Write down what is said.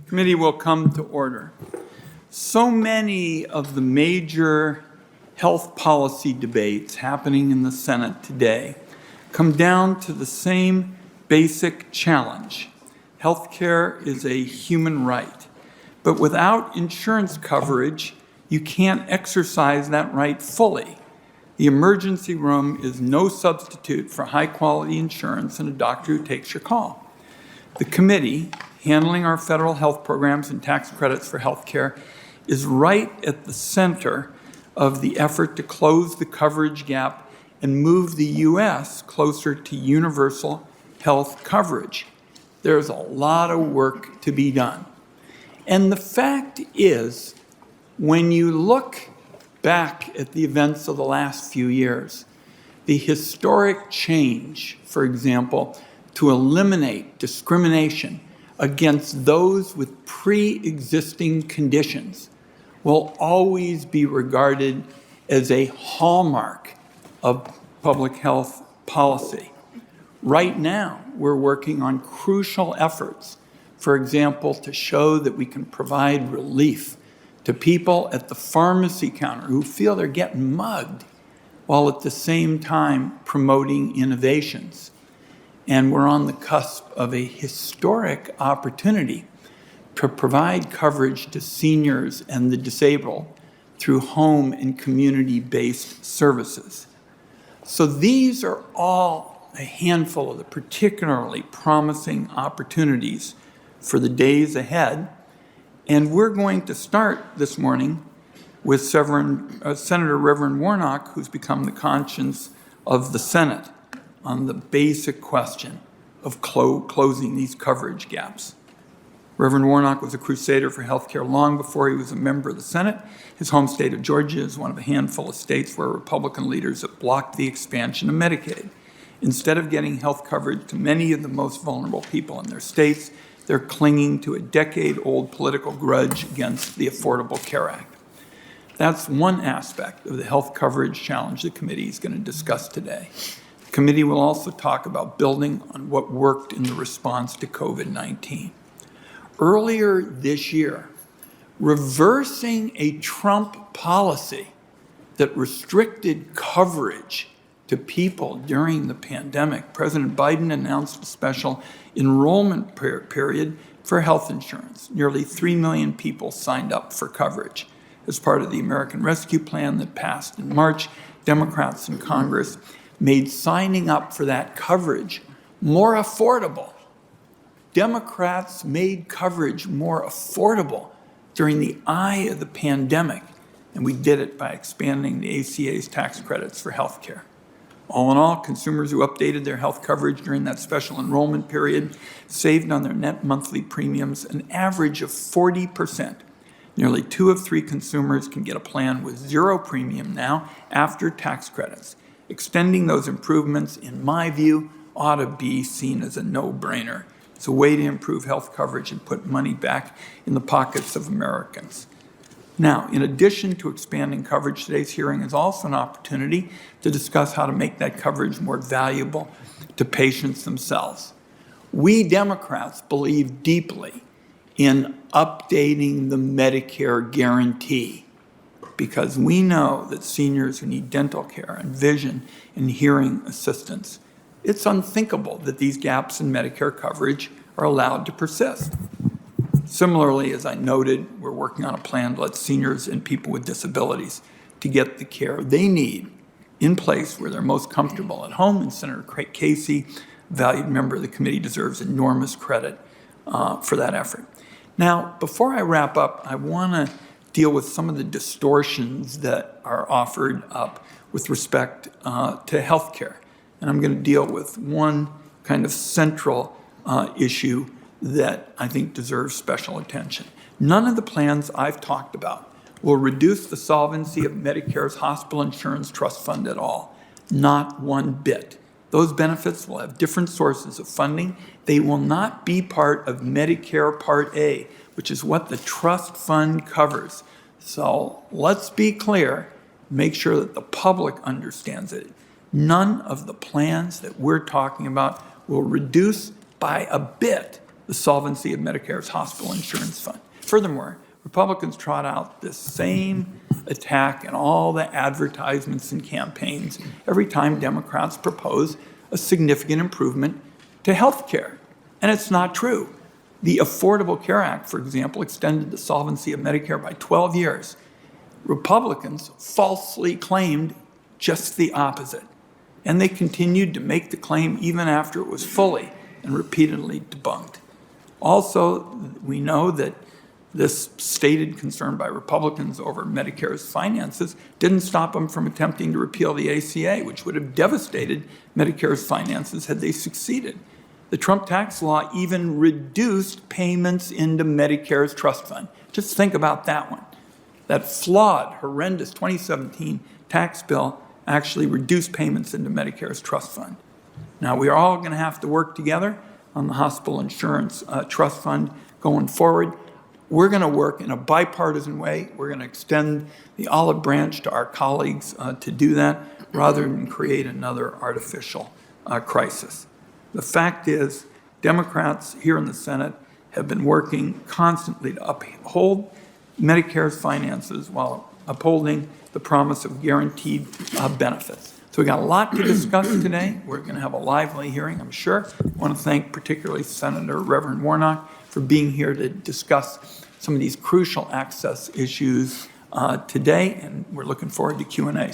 Committee will come to order. So many of the major health policy debates happening in the Senate today come down to the same basic challenge. Healthcare is a human right, but without insurance coverage, you can't exercise that right fully. The emergency room is no substitute for high-quality insurance and a doctor who takes your call. The committee, handling our federal health programs and tax credits for healthcare, is right at the center of the effort to close the coverage gap and move the U.S. closer to universal health coverage. There's a lot of work to be done. And the fact is, when you look back at the events of the last few years, the historic change, for example, to eliminate discrimination against those with pre-existing conditions will always be regarded as a hallmark of public health policy. Right now, we're working on crucial efforts, for example, to show that we can provide relief to people at the pharmacy counter who feel they're getting mugged, while at the same time promoting innovations. And we're on the cusp of a historic opportunity to provide coverage to seniors and the disabled through home and community-based services. So these are all a handful of the particularly promising opportunities for the days ahead. And we're going to start this morning with Senator Reverend Warnock, who's become the conscience of the Senate on the basic question of closing these coverage gaps. Reverend Warnock was a crusader for health care long before he was a member of the Senate. His home state of Georgia is one of a handful of states where Republican leaders have blocked the expansion of Medicaid. Instead of getting health coverage to many of the most vulnerable people in their states, they're clinging to a decade-old political grudge against the Affordable Care Act. That's one aspect of the health coverage challenge the committee is going to discuss today. The committee will also talk about building on what worked in the response to COVID-19. Earlier this year, reversing a Trump policy that restricted coverage to people during the pandemic, President Biden announced a special enrollment period for health insurance. Nearly 3 million people signed up for coverage. As part of the American Rescue Plan that passed in March, Democrats in Congress made signing up for that coverage more affordable. Democrats made coverage more affordable during the eye of the pandemic, and we did it by expanding the ACA's tax credits for health care. All in all, consumers who updated their health coverage during that special enrollment period saved on their net monthly premiums an average of 40%. Nearly 2 of 3 consumers can get a plan with 0 premium now after tax credits. Extending those improvements, in my view, ought to be seen as a no-brainer. It's a way to improve health coverage and put money back in the pockets of Americans. Now, in addition to expanding coverage, today's hearing is also an opportunity to discuss how to make that coverage more valuable to patients themselves. We Democrats believe deeply in updating the Medicare guarantee because we know that seniors who need dental care and vision and hearing assistance, it's unthinkable that these gaps in Medicare coverage are allowed to persist. Similarly, as I noted, we're working on a plan to let seniors and people with disabilities to get the care they need in place where they're most comfortable at home. And Senator Casey, valued member of the committee, deserves enormous credit for that effort. Now, before I wrap up, I want to deal with some of the distortions that are offered up with respect to health care. And I'm going to deal with one kind of central issue that I think deserves special attention. None of the plans I've talked about will reduce the solvency of Medicare's hospital insurance trust fund at all. Not one bit. Those benefits will have different sources of funding. They will not be part of Medicare Part A, which is what the trust fund covers. So let's be clear, make sure that the public understands it. None of the plans that we're talking about will reduce by a bit the solvency of Medicare's hospital insurance fund. Furthermore, Republicans trot out this same attack in all the advertisements and campaigns every time Democrats propose a significant improvement to health care. And it's not true. The Affordable Care Act, for example, extended the solvency of Medicare by 12 years. Republicans falsely claimed just the opposite. And they continued to make the claim even after it was fully and repeatedly debunked. Also, we know that this stated concern by Republicans over Medicare's finances didn't stop them from attempting to repeal the ACA, which would have devastated Medicare's finances had they succeeded. The Trump tax law even reduced payments into Medicare's trust fund. Just think about that one. That flawed, horrendous 2017 tax bill actually reduced payments into Medicare's trust fund. Now, we are all going to have to work together on the hospital insurance trust fund going forward. We're going to work in a bipartisan way. We're going to extend the olive branch to our colleagues to do that rather than create another artificial crisis. The fact is, Democrats here in the Senate have been working constantly to uphold Medicare's finances while upholding the promise of guaranteed benefits. So we got a lot to discuss today. We're going to have a lively hearing, I'm sure. I want to thank particularly Senator Reverend Warnock for being here to discuss some of these crucial access issues today, and we're looking forward to Q&A.